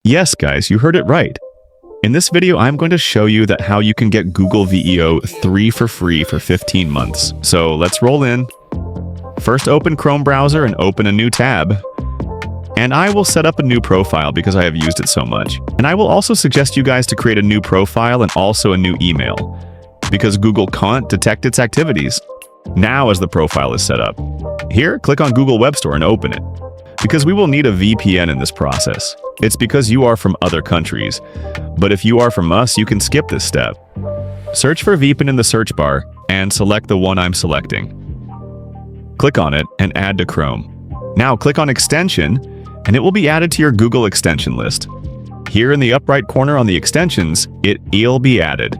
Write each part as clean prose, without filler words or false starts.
Yes, guys, you heard it right. In this video, I'm going to show you that how you can get Google Veo 3 for free for 15 months. So let's roll in. First, open Chrome browser and open a new tab. And I will set up a new profile because I have used it so much. And I will also suggest you guys to create a new profile and also a new email, because Google can't detect its activities. Now as the profile is set up. Here, click on Google Web Store and open it, because we will need a VPN in this process. It's because you are from other countries, but if you are from us, you can skip this step. Search for VPN in the search bar and select the one I'm selecting. Click on it and add to Chrome. Now click on Extension, and it will be added to your Google extension list. Here in the up right corner on the extensions, it'll be added.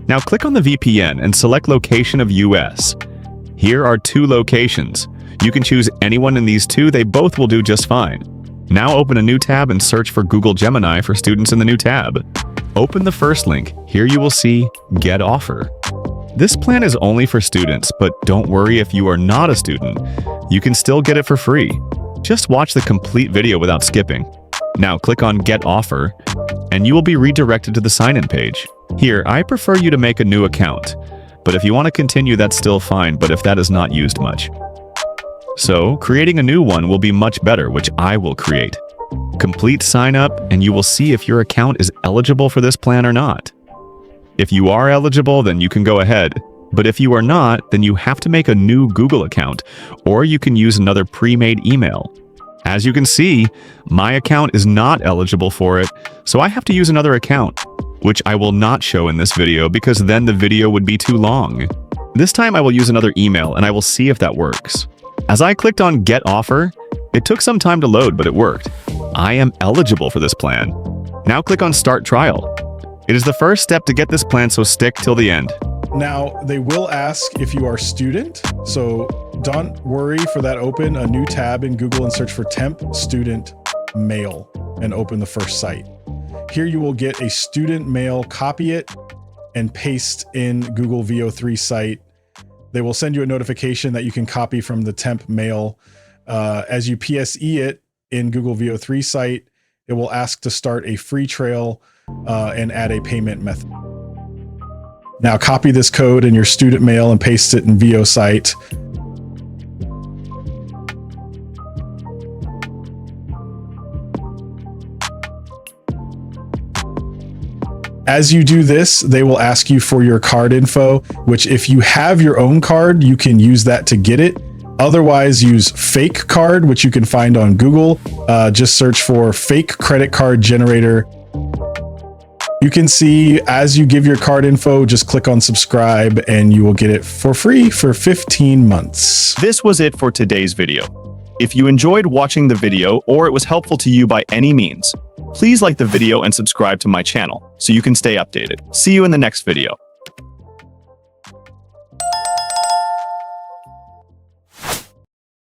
Now click on the VPN and select location of US. Here are 2 locations. You can choose anyone in these 2, they both will do just fine. Now open a new tab and search for Google Gemini for students in the new tab. Open the first link. Here you will see Get Offer. This plan is only for students, but don't worry if you are not a student. You can still get it for free. Just watch the complete video without skipping. Now click on Get Offer, and you will be redirected to the sign-in page. Here, I prefer you to make a new account, but if you want to continue, that's still fine, but if that is not used much. So, creating a new one will be much better, which I will create. Complete sign up, and you will see if your account is eligible for this plan or not. If you are eligible, then you can go ahead. But if you are not, then you have to make a new Google account, or you can use another pre-made email. As you can see, my account is not eligible for it, so I have to use another account, which I will not show in this video because then the video would be too long. This time I will use another email and I will see if that works. As I clicked on Get Offer, it took some time to load, but it worked. I am eligible for this plan. Now click on Start Trial. It is the first step to get this plan, so stick till the end. Now, they will ask if you are a student, so don't worry for that. Open a new tab in Google and search for Temp Student Mail and open the first site. Here you will get a student mail, copy it, and paste in Google Veo 3 site. They will send you a notification that you can copy from the temp mail. As you PSE it in Google Veo 3 site, it will ask to start a free trail and add a payment method. Now copy this code in your student mail and paste it in Veo site. As you do this, they will ask you for your card info, which if you have your own card, you can use that to get it. Otherwise, use fake card, which you can find on Google. Just search for fake credit card generator. You can see as you give your card info, just click on subscribe and you will get it for free for 15 months. This was it for today's video. If you enjoyed watching the video or it was helpful to you by any means, please like the video and subscribe to my channel so you can stay updated. See you in the next video.